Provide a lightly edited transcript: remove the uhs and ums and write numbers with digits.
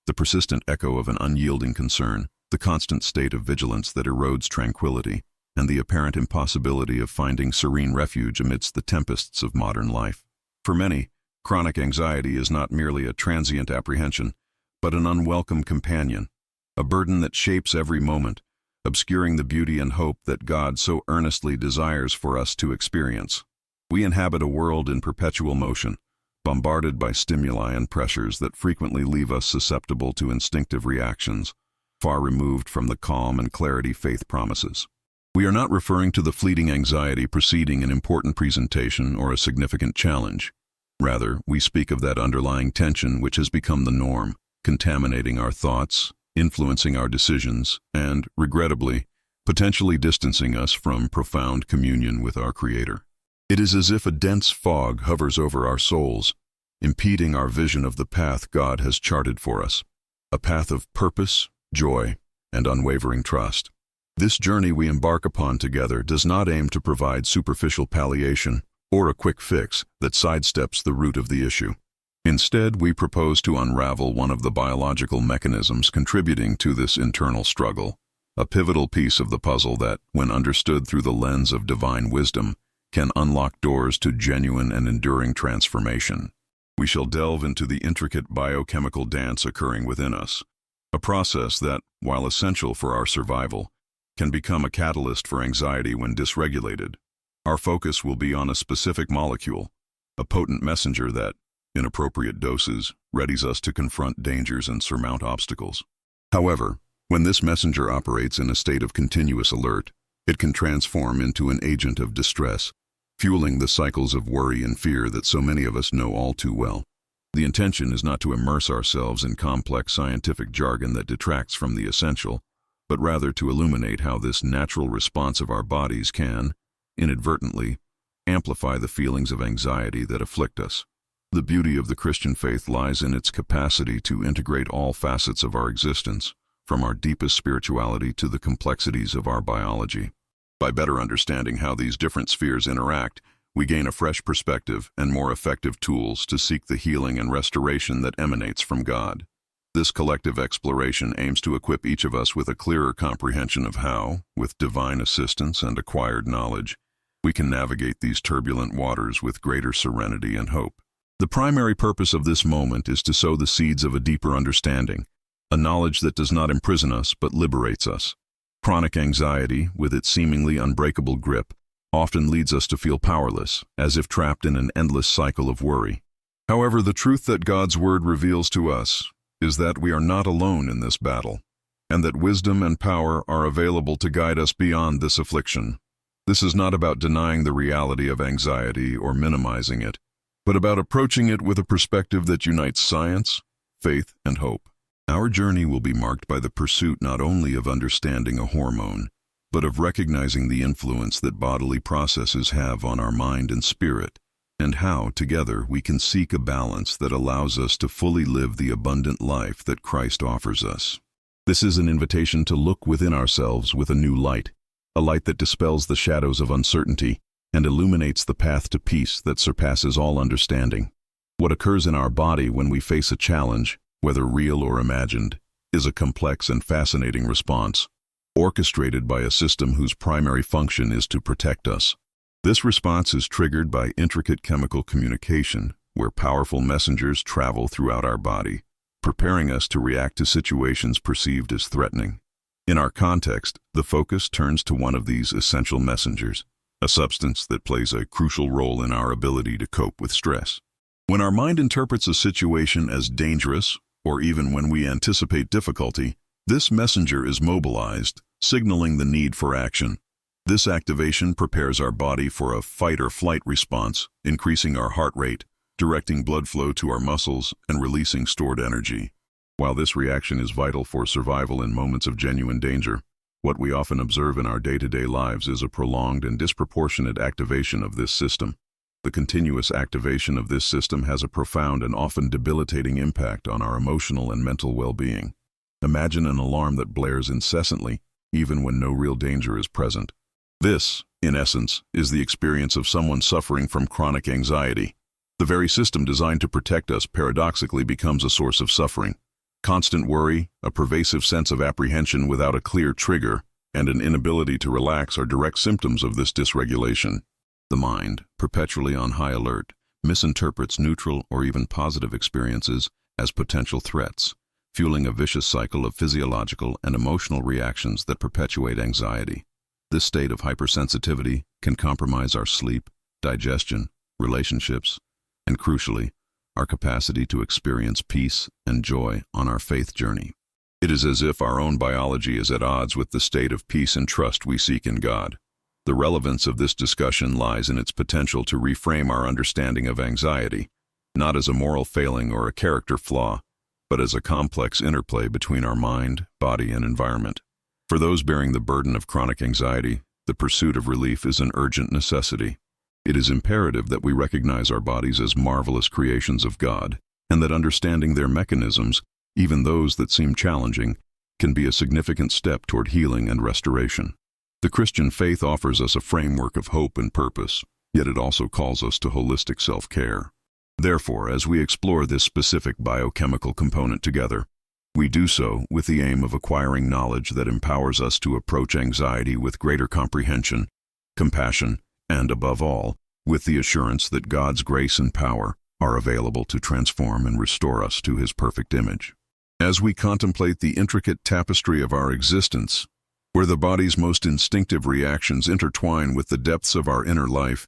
the persistent echo of an unyielding concern, the constant state of vigilance that erodes tranquility, and the apparent impossibility of finding serene refuge amidst the tempests of modern life. For many, chronic anxiety is not merely a transient apprehension, but an unwelcome companion, a burden that shapes every moment, obscuring the beauty and hope that God so earnestly desires for us to experience. We inhabit a world in perpetual motion, bombarded by stimuli and pressures that frequently leave us susceptible to instinctive reactions, far removed from the calm and clarity faith promises. We are not referring to the fleeting anxiety preceding an important presentation or a significant challenge. Rather, we speak of that underlying tension which has become the norm, contaminating our thoughts, influencing our decisions, and, regrettably, potentially distancing us from profound communion with our Creator. It is as if a dense fog hovers over our souls, impeding our vision of the path God has charted for us, a path of purpose, joy, and unwavering trust. This journey we embark upon together does not aim to provide superficial palliation or a quick fix that sidesteps the root of the issue. Instead, we propose to unravel one of the biological mechanisms contributing to this internal struggle, a pivotal piece of the puzzle that, when understood through the lens of divine wisdom, can unlock doors to genuine and enduring transformation. We shall delve into the intricate biochemical dance occurring within us, a process that, while essential for our survival, can become a catalyst for anxiety when dysregulated. Our focus will be on a specific molecule, a potent messenger that, in appropriate doses, readies us to confront dangers and surmount obstacles. However, when this messenger operates in a state of continuous alert, it can transform into an agent of distress, fueling the cycles of worry and fear that so many of us know all too well. The intention is not to immerse ourselves in complex scientific jargon that detracts from the essential, but rather to illuminate how this natural response of our bodies can, inadvertently, amplify the feelings of anxiety that afflict us. The beauty of the Christian faith lies in its capacity to integrate all facets of our existence, from our deepest spirituality to the complexities of our biology. By better understanding how these different spheres interact, we gain a fresh perspective and more effective tools to seek the healing and restoration that emanates from God. This collective exploration aims to equip each of us with a clearer comprehension of how, with divine assistance and acquired knowledge, we can navigate these turbulent waters with greater serenity and hope. The primary purpose of this moment is to sow the seeds of a deeper understanding, a knowledge that does not imprison us but liberates us. Chronic anxiety, with its seemingly unbreakable grip, often leads us to feel powerless, as if trapped in an endless cycle of worry. However, the truth that God's Word reveals to us is that we are not alone in this battle, and that wisdom and power are available to guide us beyond this affliction. This is not about denying the reality of anxiety or minimizing it, but about approaching it with a perspective that unites science, faith, and hope. Our journey will be marked by the pursuit not only of understanding a hormone, but of recognizing the influence that bodily processes have on our mind and spirit, and how, together, we can seek a balance that allows us to fully live the abundant life that Christ offers us. This is an invitation to look within ourselves with a new light, a light that dispels the shadows of uncertainty and illuminates the path to peace that surpasses all understanding. What occurs in our body when we face a challenge, whether real or imagined, is a complex and fascinating response, orchestrated by a system whose primary function is to protect us. This response is triggered by intricate chemical communication, where powerful messengers travel throughout our body, preparing us to react to situations perceived as threatening. In our context, the focus turns to one of these essential messengers, a substance that plays a crucial role in our ability to cope with stress. When our mind interprets a situation as dangerous, or even when we anticipate difficulty, this messenger is mobilized, signaling the need for action. This activation prepares our body for a fight-or-flight response, increasing our heart rate, directing blood flow to our muscles, and releasing stored energy. While this reaction is vital for survival in moments of genuine danger, what we often observe in our day-to-day lives is a prolonged and disproportionate activation of this system. The continuous activation of this system has a profound and often debilitating impact on our emotional and mental well-being. Imagine an alarm that blares incessantly, even when no real danger is present. This, in essence, is the experience of someone suffering from chronic anxiety. The very system designed to protect us paradoxically becomes a source of suffering. Constant worry, a pervasive sense of apprehension without a clear trigger, and an inability to relax are direct symptoms of this dysregulation. The mind, perpetually on high alert, misinterprets neutral or even positive experiences as potential threats, fueling a vicious cycle of physiological and emotional reactions that perpetuate anxiety. This state of hypersensitivity can compromise our sleep, digestion, relationships, and crucially, our capacity to experience peace and joy on our faith journey. It is as if our own biology is at odds with the state of peace and trust we seek in God. The relevance of this discussion lies in its potential to reframe our understanding of anxiety, not as a moral failing or a character flaw, but as a complex interplay between our mind, body, and environment. For those bearing the burden of chronic anxiety, the pursuit of relief is an urgent necessity. It is imperative that we recognize our bodies as marvelous creations of God, and that understanding their mechanisms, even those that seem challenging, can be a significant step toward healing and restoration. The Christian faith offers us a framework of hope and purpose, yet it also calls us to holistic self-care. Therefore, as we explore this specific biochemical component together, we do so with the aim of acquiring knowledge that empowers us to approach anxiety with greater comprehension, compassion, and above all, with the assurance that God's grace and power are available to transform and restore us to His perfect image. As we contemplate the intricate tapestry of our existence, where the body's most instinctive reactions intertwine with the depths of our inner life,